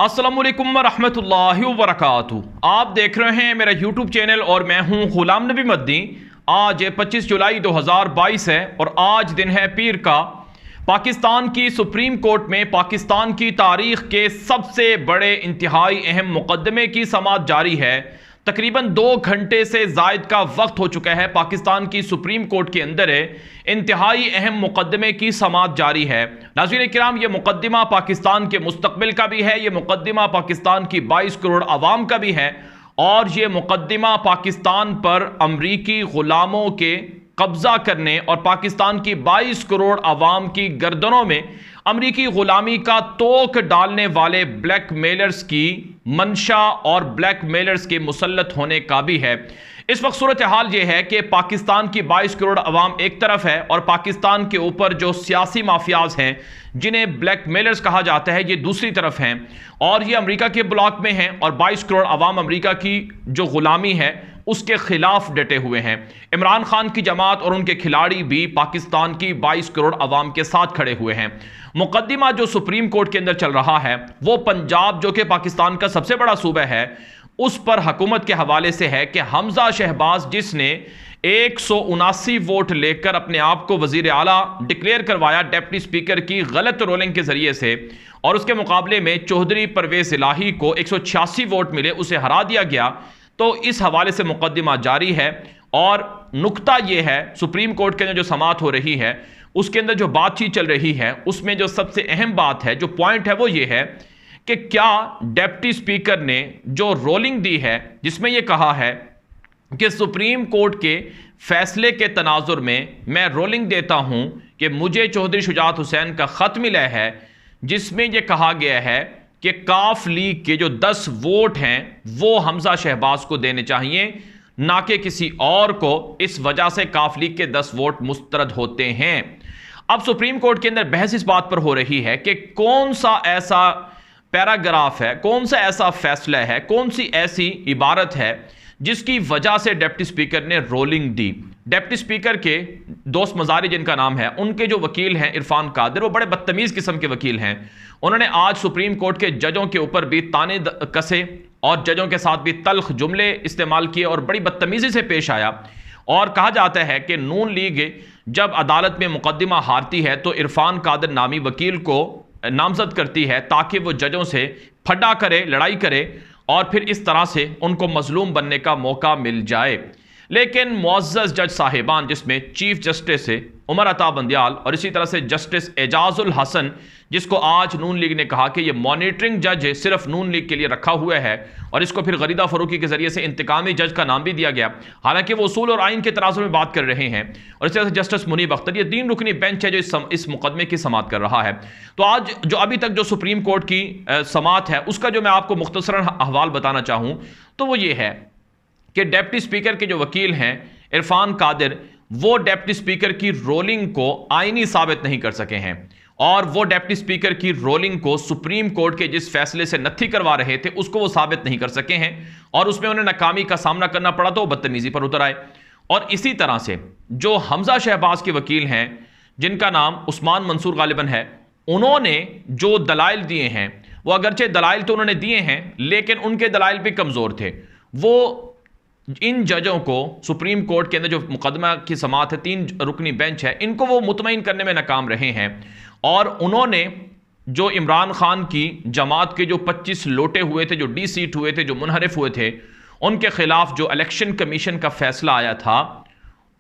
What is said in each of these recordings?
अस्सलाम वालेकुम रहमतुल्लाहि व बरकातुहू। आप देख रहे हैं मेरा यूट्यूब चैनल और मैं हूं गुलाम नबी मद्दी। आज 25 जुलाई 2022 है और आज दिन है पीर का। पाकिस्तान की सुप्रीम कोर्ट में पाकिस्तान की तारीख के सबसे बड़े इंतहाई अहम मुकदमे की समाअत जारी है। तकरीबन 2 घंटे से जायद का वक्त हो चुका है। पाकिस्तान की सुप्रीम कोर्ट के अंदर इंतहाई अहम मुकदमे की समाअत जारी है। नाज़रीन किराम, ये मुकदमा पाकिस्तान के मुस्तकबिल का भी है, ये मुकदमा पाकिस्तान की 22 करोड़ आवाम का भी है और ये मुकदमा पाकिस्तान पर अमरीकी गुलामों के कब्जा करने और पाकिस्तान की 22 करोड़ आवाम की गर्दनों में अमरीकी गुलामी का तोक डालने वाले ब्लैक मेलर्स की मंशा और ब्लैक मेलर्स के मुसल्लत होने का भी है। इस वक्त सूरत हाल यह है कि पाकिस्तान की 22 करोड़ अवाम एक तरफ है और पाकिस्तान के ऊपर जो सियासी माफियाज हैं जिन्हें ब्लैक मेलर्स कहा जाता है ये दूसरी तरफ हैं और ये अमेरिका के ब्लॉक में हैं और 22 करोड़ अवाम अमेरिका की जो गुलामी है उसके खिलाफ डटे हुए हैं। इमरान खान की जमात और उनके खिलाड़ी भी पाकिस्तान की 22 करोड़ अवाम के साथ खड़े हुए हैं। मुकदमा जो सुप्रीम कोर्ट के अंदर चल रहा है वो पंजाब जो कि पाकिस्तान का सबसे बड़ा सूबा है उस पर हुकूमत के हवाले से है कि हमजा शहबाज जिसने 179 वोट लेकर अपने आप को वजीर आला डिक्लेयर करवाया डिप्टी स्पीकर की गलत रोलिंग के जरिए से और उसके मुकाबले में चौधरी परवेज इलाही को 186 वोट मिले, उसे हरा दिया गया। तो इस हवाले से मुकदमा जारी है और नुक्ता यह है सुप्रीम कोर्ट के अंदर जो समाअत हो रही है उसके अंदर जो बातचीत चल रही है उसमें जो सबसे अहम बात है, जो पॉइंट है वो ये है कि क्या डिप्टी स्पीकर ने जो रोलिंग दी है जिसमें यह कहा है कि सुप्रीम कोर्ट के फैसले के तनाजुर में मैं रोलिंग देता हूं कि मुझे चौधरी शुजात हुसैन का खत मिला है जिसमें यह कहा गया है कि काफ लीग के जो 10 वोट हैं वो हमजा शहबाज को देने चाहिए ना कि किसी और को। इस वजह से काफ लीग के 10 वोट मुस्तरद होते हैं। अब सुप्रीम कोर्ट के अंदर बहस इस बात पर हो रही है कि कौन सा ऐसा पैराग्राफ है, कौन सा ऐसा फैसला है, कौन सी ऐसी इबारत है जिसकी वजह से डिप्टी स्पीकर ने रोलिंग दी। डिप्टी स्पीकर के दोस्त मजारी जिनका नाम है, उनके जो वकील हैं इरफान कादिर, वो बड़े बदतमीज किस्म के वकील हैं। उन्होंने आज सुप्रीम कोर्ट के जजों के ऊपर भी ताने कसे और जजों के साथ भी तल्ख जुमले इस्तेमाल किए और बड़ी बदतमीजी से पेश आया। और कहा जाता है कि नून लीग जब अदालत में मुकदमा हारती है तो इरफान कादिर नामी वकील को नामजद करती है ताकि वो जजों से फड्डा करे, लड़ाई करे और फिर इस तरह से उनको मजलूम बनने का मौका मिल जाए। लेकिन मुअज़्ज़ज़ जज साहिबान जिसमें चीफ जस्टिस उमर अता बंदियाल और इसी तरह से जस्टिस एजाजुल हसन, जिसको आज नून लीग ने कहा कि ये मॉनिटरिंग जज सिर्फ नून लीग के लिए रखा हुआ है और इसको फिर गरीदा फरूकी के जरिए से इंतकामी जज का नाम भी दिया गया, हालांकि वो उसूल और आइन के तराजु में बात कर रहे हैं। और इसी तरह से जस्टिस मुनीब अख्तर, ये 3 रुकनी बेंच है जो इस मुकदमे की समाअत कर रहा है। तो आज जो अभी तक जो सुप्रीम कोर्ट की समाअत है उसका जो मैं आपको मुख्तसरन अहवाल बताना चाहूँ तो वो ये है कि डिप्टी स्पीकर के जो वकील हैं इरफान कादिर, वो डिप्टी स्पीकर की रोलिंग को आईनी साबित नहीं कर सके हैं और वो डिप्टी स्पीकर की रोलिंग को सुप्रीम कोर्ट के जिस फैसले से नत्थी करवा रहे थे उसको वो साबित नहीं कर सके हैं और उसमें उन्हें नाकामी का सामना करना पड़ा तो वो बदतमीजी पर उतर आए। और इसी तरह से जो हमजा शहबाज के वकील हैं जिनका नाम उस्मान मंसूर गालिबन है, उन्होंने जो दलाइल दिए हैं वो अगरचे दलाइल तो उन्होंने दिए हैं लेकिन उनके दलाइल भी कमज़ोर थे। वो इन जजों को सुप्रीम कोर्ट के अंदर जो मुकदमा की समाअत है 3 रुकनी बेंच है, इनको वो मुतमईन करने में नाकाम रहे हैं और उन्होंने जो इमरान खान की जमात के जो 25 लोटे हुए थे, जो डी सीट हुए थे, जो मुनहरिफ हुए थे, उनके खिलाफ जो इलेक्शन कमीशन का फैसला आया था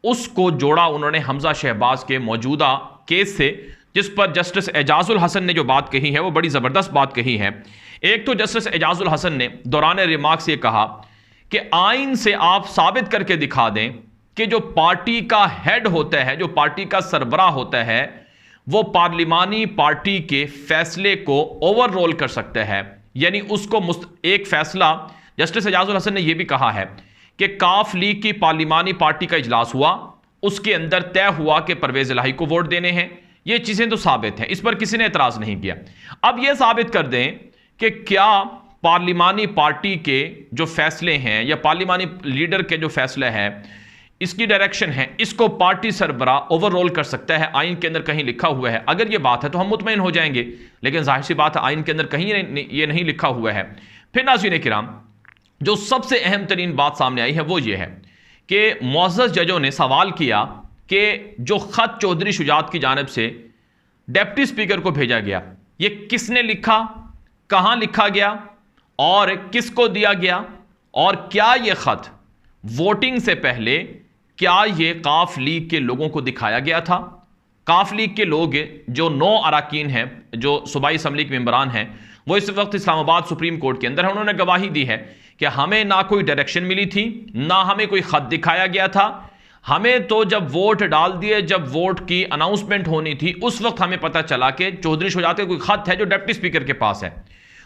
उसको जोड़ा उन्होंने हमजा शहबाज के मौजूदा केस से, जिस पर जस्टिस एजाजुल हसन ने जो बात कही है वो बड़ी ज़बरदस्त बात कही है। एक तो जस्टिस एजाजुल हसन ने दौरान रिमार्क्स ये कहा कि आइन से आप साबित करके दिखा दें कि जो पार्टी का हेड होता है, जो पार्टी का सरबराह होता है, वो पार्लिमानी पार्टी के फैसले को ओवररोल कर सकता है। यानी उसको एक फैसला, जस्टिस एजाजुल हसन ने यह भी कहा है कि काफ लीग की पार्लिमानी पार्टी का इजलास हुआ, उसके अंदर तय हुआ कि परवेज इलाही को वोट देने हैं। ये चीजें तो साबित हैं, इस पर किसी ने एतराज नहीं किया। अब यह साबित कर दें कि क्या पार्लिमानी पार्टी के जो फैसले हैं या पार्लिमानी लीडर के जो फैसले हैं इसकी डायरेक्शन है, इसको पार्टी सरबरा ओवरऑल कर सकता है, आइन के अंदर कहीं लिखा हुआ है। अगर ये बात है तो हम मुतमईन हो जाएंगे, लेकिन जाहिर सी बात है आइन के अंदर कहीं ये नहीं लिखा हुआ है। फिर नाज़रीन किराम, जो सबसे अहम तरीन बात सामने आई है वो ये है कि मुअज़्ज़ज़ जजों ने सवाल किया कि जो ख़त चौधरी शुजात की जानिब से डिप्टी स्पीकर को भेजा गया, ये किसने लिखा, कहाँ लिखा गया और किसको दिया गया, और क्या ये ख़त वोटिंग से पहले क्या ये काफ लीग के लोगों को दिखाया गया था। काफ लीग के लोग जो 9 अरकान हैं, जो सूबाई असम्बली के मेंबरान हैं, वो इस वक्त इस्लामाबाद सुप्रीम कोर्ट के अंदर है। उन्होंने गवाही दी है कि हमें ना कोई डायरेक्शन मिली थी, ना हमें कोई ख़त दिखाया गया था। हमें तो जब वोट डाल दिए, जब वोट की अनाउंसमेंट होनी थी, उस वक्त हमें पता चला कि चौधरी शुजात का कोई ख़त है जो डिप्टी स्पीकर के पास है।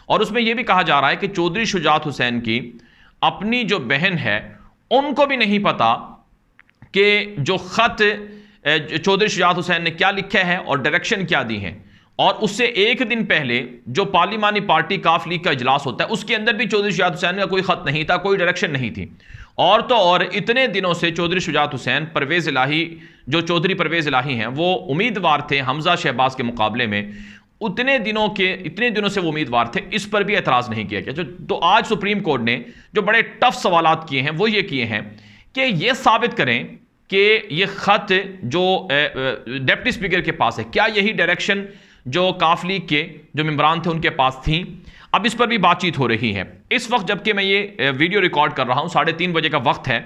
और उसमें यह भी कहा जा रहा है कि चौधरी शुजात हुसैन की अपनी जो बहन है उनको भी नहीं पता कि जो ख़त चौधरी शुजात हुसैन ने क्या लिखा है और डायरेक्शन क्या दी है। और उससे एक दिन पहले जो पार्लिमानी पार्टी काफ लीग का इजलास होता है, उसके अंदर भी चौधरी शुजात हुसैन का कोई ख़त नहीं था, कोई डायरेक्शन नहीं थी। और तो और इतने दिनों से चौधरी शुजात हुसैन, परवेज़ इलाही, जो चौधरी परवेज़ इलाही हैं, वो उम्मीदवार थे हमजा शहबाज के मुकाबले में। इतने दिनों से वो उम्मीदवार थे, इस पर भी एतराज़ नहीं किया गया। तो आज सुप्रीम कोर्ट ने जो बड़े टफ सवालात किए हैं वो ये किए हैं कि ये साबित करें कि ये ख़त जो डिप्टी स्पीकर के पास है, क्या यही डायरेक्शन जो काफ लीग के जो मेंबरान थे उनके पास थी। अब इस पर भी बातचीत हो रही है इस वक्त, जबकि मैं ये वीडियो रिकॉर्ड कर रहा हूँ, 3:30 बजे का वक्त है,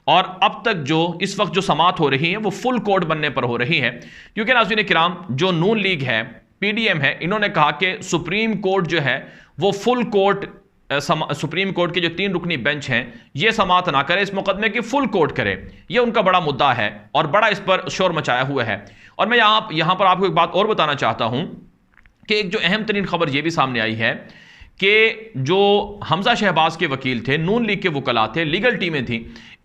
और अब तक इस वक्त जो समात हो रही है वो फुल कोर्ट बनने पर हो रही है। क्योंकि नाज़रीन किराम, जो नून लीग है, पीडीएम है, इन्होंने कहा कि सुप्रीम कोर्ट जो है वो फुल कोर्ट, सुप्रीम कोर्ट के जो 3 रुकनी बेंच हैं, ये समात ना करे, इस मुकदमे की फुल कोर्ट करे। ये उनका बड़ा मुद्दा है और बड़ा इस पर शोर मचाया हुआ है। और मैं यहाँ पर आपको एक बात और बताना चाहता हूँ कि एक जो अहम तरीन खबर ये भी सामने आई है कि जो हमजा शहबाज के वकील थे, नून लीग के वकला थे, लीगल टीमें थी,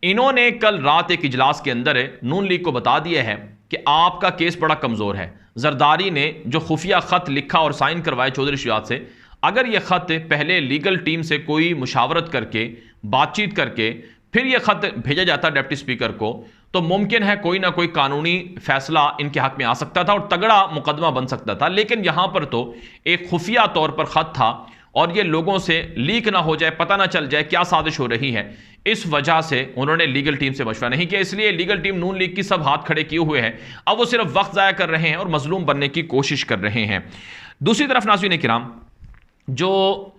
इन्होंने कल रात एक इजलास के अंदर नून लीग को बता दिया है कि आपका केस बड़ा कमज़ोर है। जरदारी ने जो खुफिया ख़त लिखा और साइन करवाया चौधरी शुजात से, अगर यह ख़त पहले लीगल टीम से कोई मुशावरत करके, बातचीत करके फिर यह ख़त भेजा जाता डिप्टी स्पीकर को, तो मुमकिन है कोई ना कोई कानूनी फैसला इनके हक में आ सकता था और तगड़ा मुकदमा बन सकता था। लेकिन यहाँ पर तो एक खुफिया तौर पर ख़त था और ये लोगों से लीक ना हो जाए, पता ना चल जाए क्या साजिश हो रही है, इस वजह से उन्होंने लीगल टीम से मशवरा नहीं किया। इसलिए लीगल टीम नून लीग की सब हाथ खड़े किए हुए हैं। अब वो सिर्फ वक्त ज़ाया कर रहे हैं और मजलूम बनने की कोशिश कर रहे हैं। दूसरी तरफ नाज़रीन किराम, जो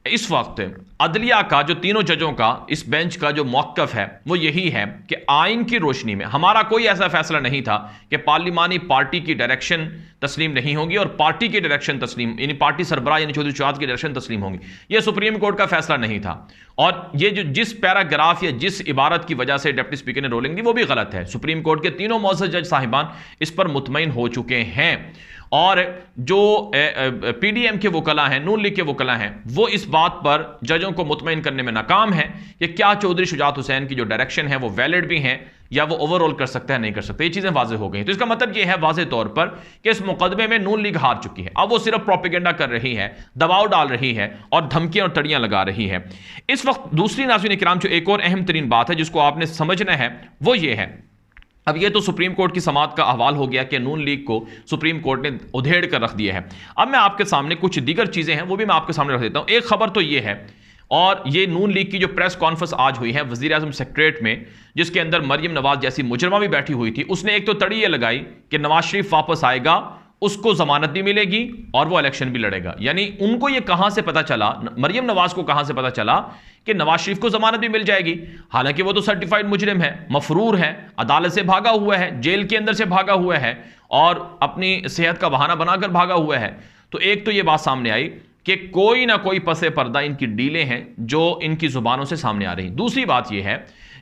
इस वक्त अदलिया का, जो तीनों जजों का, इस बेंच का जो मौक़िफ़ है वो यही है कि आइन की रोशनी में हमारा कोई ऐसा फैसला नहीं था कि पार्लिमानी पार्टी की डायरेक्शन तस्लीम नहीं होगी और पार्टी की डायरेक्शन तस्लीम, यानी पार्टी सरबराह यानी चौधरी शुजात की डायरेक्शन तस्लीम होगी। यह सुप्रीम कोर्ट का फैसला नहीं था। और ये जो जिस पैराग्राफ या जिस इबारत की वजह से डिप्टी स्पीकर ने रोलिंग दी वो भी गलत है। सुप्रीम कोर्ट के तीनों मुअज़्ज़ज़ जज साहिबान इस पर मुतमईन हो चुके हैं। और जो पीडीएम के वकला हैं, नून लीग के वकला हैं, वो इस बात पर जजों को मुतमईन करने में नाकाम है कि क्या चौधरी शुजात हुसैन की जो डायरेक्शन है वो वैलिड भी हैं या वो ओवरऑल कर सकता है, नहीं कर सकता। ये चीज़ें वाज़ेह हो गई। तो इसका मतलब ये है वाज़ेह तौर पर कि इस मुकदमे में नून लीग हार चुकी है। अब वो सिर्फ प्रोपेगेंडा कर रही है, दबाव डाल रही है और धमकियां और तड़ियां लगा रही है। इस वक्त दूसरी नाज़रीन किराम जो एक और अहम तरीन बात है जिसको आपने समझना है वो ये है, अब ये तो सुप्रीम कोर्ट की समात का अहवाल हो गया कि नून लीग को सुप्रीम कोर्ट ने उधेड़ कर रख दिया है। अब मैं आपके सामने कुछ दीगर चीज़ें हैं वो भी मैं आपके सामने रख देता हूँ। एक खबर तो ये है, और ये नून लीग की जो प्रेस कॉन्फ्रेंस आज हुई है वज़ीर आज़म सेक्रेटरीट में, जिसके अंदर मरियम नवाज जैसी मुजरमा भी बैठी हुई थी, उसने एक तो तड़ी ये लगाई कि नवाज शरीफ वापस आएगा, उसको जमानत भी मिलेगी और वो इलेक्शन भी लड़ेगा। यानी उनको ये कहां से पता चला, मरियम नवाज को कहां से पता चला कि नवाज शरीफ को जमानत भी मिल जाएगी? हालांकि वो तो सर्टिफाइड मुजरिम है, मफरूर है, अदालत से भागा हुआ है, जेल के अंदर से भागा हुआ है और अपनी सेहत का बहाना बनाकर भागा हुआ है। तो एक तो ये बात सामने आई कि कोई ना कोई पसे पर्दा इनकी डीलें हैं जो इनकी जुबानों से सामने आ रही। दूसरी बात यह है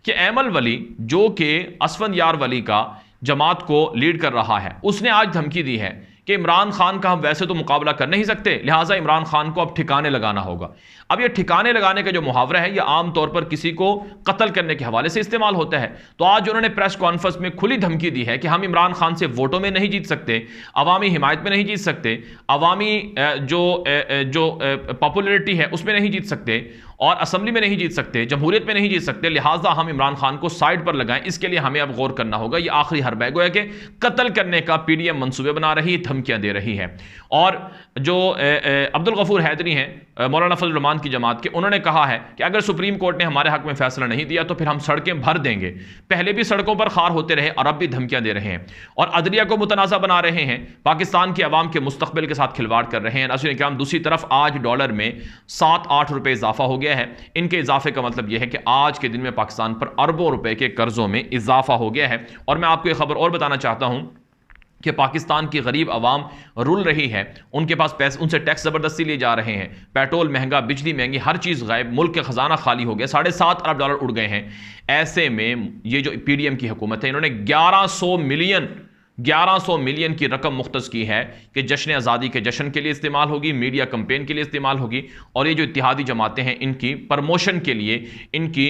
कि ऐमल वली, जो कि असफंदयार वली का जमात को लीड कर रहा है, उसने आज धमकी दी है कि इमरान खान का हम वैसे तो मुकाबला कर नहीं सकते, लिहाजा इमरान खान को अब ठिकाने लगाना होगा। अब ये ठिकाने लगाने का जो मुहावरा है, यह आमतौर पर किसी को कत्ल करने के हवाले से इस्तेमाल होता है। तो आज उन्होंने प्रेस कॉन्फ्रेंस में खुली धमकी दी है कि हम इमरान खान से वोटों में नहीं जीत सकते, अवामी हिमायत में नहीं जीत सकते, अवामी जो पॉपुलरिटी है उसमें नहीं जीत सकते, और असम्बली में नहीं जीत सकते, जमहूरियत में नहीं जीत सकते, लिहाजा हम इमरान खान को साइड पर लगाएं। इसके लिए हमें अब गौर करना होगा। यह आखिरी हरबा है कि कत्ल करने का पीडीएम मंसूबे बना रही है, धमकियां दे रही है। और जो अब्दुल गफूर हैदरी हैं मौलाना फजल रहमान की जमात के, उन्होंने कहा है कि अगर सुप्रीम कोर्ट ने हमारे हक में फैसला नहीं दिया तो फिर हम सड़कें भर देंगे। पहले भी सड़कों पर खार होते रहे और अब भी धमकियां दे रहे हैं और अदलिया को मुतनाज़ा बना रहे हैं, पाकिस्तान की आवाम के मुस्तकबिल के साथ खिलवाड़ कर रहे हैं। नाज़रीन इकराम, दूसरी तरफ आज डॉलर में 7-8 रुपए इजाफा हो गया है। इनके इजाफे का मतलब यह है कि आज के दिन में पाकिस्तान पर अरबों रुपए के कर्जों में इजाफा हो गया है। और मैं आपको एक खबर और बताना चाहता हूं कि पाकिस्तान की गरीब आवाम रुल रही है, उनके पास पैसे, उनसे टैक्स ज़बरदस्ती लिए जा रहे हैं, पेट्रोल महंगा, बिजली महंगी, हर चीज़ गायब, मुल्क के ख़जाना खाली हो गया, 7.5 अरब डॉलर उड़ गए हैं। ऐसे में ये जो पीडीएम की हुकूमत है, इन्होंने 1100 मिलियन की रकम मुख्तस की है कि जश्न आज़ादी के जश्न के लिए इस्तेमाल होगी, मीडिया कंपेन के लिए इस्तेमाल होगी, और ये जो इत्तिहादी जमातें हैं इनकी प्रमोशन के लिए, इनकी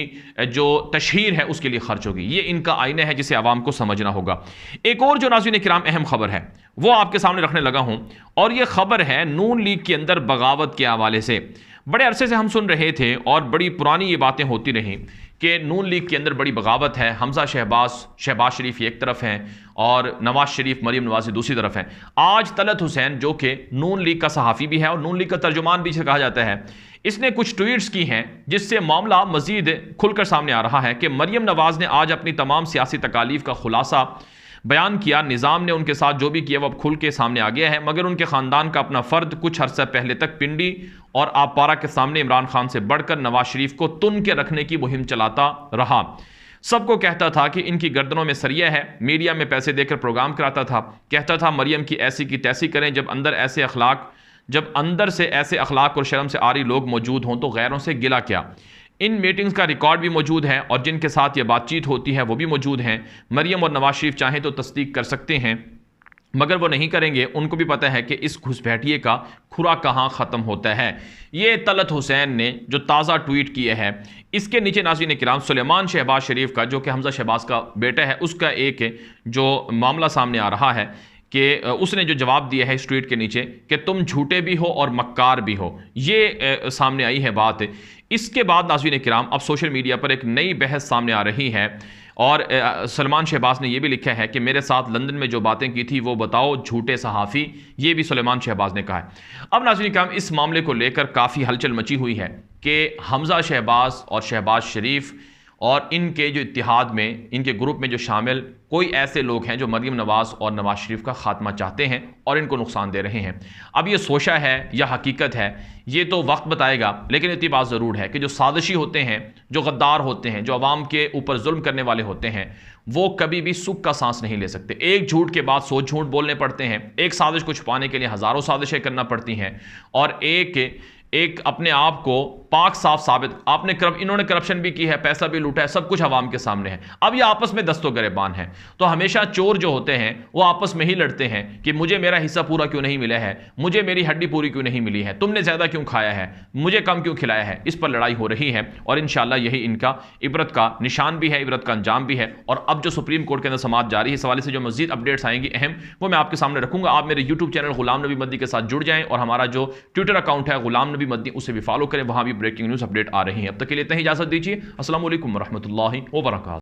जो तशहीर है उसके लिए खर्च होगी। ये इनका आईना है जिसे आवाम को समझना होगा। एक और जो नाज़रीन किराम अहम खबर है वो आपके सामने रखने लगा हूं, और ये खबर है नून लीग के अंदर बगावत के हवाले से। बड़े अरसे से हम सुन रहे थे और बड़ी पुरानी ये बातें होती रहीं कि नून लीग के अंदर बड़ी बगावत है, हमजा शहबाज शरीफ एक तरफ हैं और नवाज शरीफ, मरीम नवाज़ी दूसरी तरफ हैं। आज तलत हुसैन, जो कि नून लीग का सहाफ़ी भी है और नून लीग का तर्जुमान भी इसे कहा जाता है, इसने कुछ ट्वीट्स की हैं जिससे मामला मजीद खुलकर सामने आ रहा है कि मरीम नवाज़ ने आज अपनी तमाम सियासी तकालीफ का खुलासा बयान किया। निज़ाम ने उनके साथ जो भी किया वो अब खुल के सामने आ गया है, मगर उनके ख़ानदान का अपना फ़र्द कुछ अर्सा पहले तक पिंडी और आपारा के सामने इमरान खान से बढ़कर नवाज शरीफ को तुन के रखने की मुहिम चलाता रहा। सबको कहता था कि इनकी गर्दनों में सरिया है, मीडिया में पैसे देकर प्रोग्राम कराता था, कहता था मरियम की ऐसी की तैसी करें। जब अंदर से ऐसे अखलाक और शर्म से आरी लोग मौजूद हों तो गैरों से गिला क्या। इन मीटिंग्स का रिकॉर्ड भी मौजूद है और जिनके साथ ये बातचीत होती है वो भी मौजूद हैं। मरियम और नवाज शरीफ चाहें तो तस्दीक कर सकते हैं, मगर वो नहीं करेंगे। उनको भी पता है कि इस घुसपैठिए का खुरा कहाँ ख़त्म होता है। ये तलत हुसैन ने जो ताज़ा ट्वीट किया है, इसके नीचे नाज़रीन किराम सुलेमान शहबाज शरीफ का, जो कि हमजा शहबाज का बेटा है, उसका एक जो मामला सामने आ रहा है कि उसने जो जवाब दिया है इस ट्वीट के नीचे कि तुम झूठे भी हो और मक्कार भी हो, ये सामने आई है बात। इसके बाद नाज़रीन किराम अब सोशल मीडिया पर एक नई बहस सामने आ रही है और सलमान शहबाज ने यह भी लिखा है कि मेरे साथ लंदन में जो बातें की थी वो बताओ झूठे सहाफ़ी, ये भी सुलेमान शहबाज ने कहा है। अब नाज़रीन किराम इस मामले को लेकर काफ़ी हलचल मची हुई है कि हमजा शहबाज और शहबाज शरीफ और इनके जो इत्तिहाद में, इनके ग्रुप में जो शामिल कोई ऐसे लोग हैं जो मरीम नवाज़ और नवाज शरीफ का खात्मा चाहते हैं और इनको नुकसान दे रहे हैं। अब ये सोचा है या हकीकत है ये तो वक्त बताएगा, लेकिन इतनी बात ज़रूर है कि जो साजिशी होते हैं, जो गद्दार होते हैं, जो अवाम के ऊपर जुल्म करने वाले होते हैं, वो कभी भी सुख का सांस नहीं ले सकते। एक झूठ के बाद 100 झूठ बोलने पड़ते हैं, एक साजिश को छुपाने के लिए हज़ारों साजिशें करना पड़ती हैं, और एक अपने आप को पाक साफ साबित इन्होंने करप्शन भी की है, पैसा भी लूटा है, सब कुछ अवाम के सामने है। अब ये आपस में दस्तो गरेबान है। तो हमेशा चोर जो होते हैं वो आपस में ही लड़ते हैं कि मुझे मेरा हिस्सा पूरा क्यों नहीं मिला है, मुझे मेरी हड्डी पूरी क्यों नहीं मिली है, तुमने ज़्यादा क्यों खाया है, मुझे कम क्यों खिलाया है। इस पर लड़ाई हो रही है और इंशाअल्लाह यही इनका इबरत का निशान भी है, इबरत का अंजाम भी है। और अब जो सुप्रीम कोर्ट के अंदर समाअत जारी है, इस हवाले से जो मज़ीद अपडेट्स आएंगी अहम, वो मैं आपके सामने रखूंगा। आप मेरे यूट्यूब चैनल गुलाम नबी मद्दी के साथ जुड़ जाएं और हमारा जो ट्विटर अकाउंट है गुलाम नबी मद्दी, उसे भी फॉलो करें, वहां भी ब्रेकिंग न्यूज़ अपडेट आ रही है। अब तक के लिए इतना ही इजाज़त दीजिए। अस्सलाम वालेकुम रहमतुल्लाहि व बरकातहू।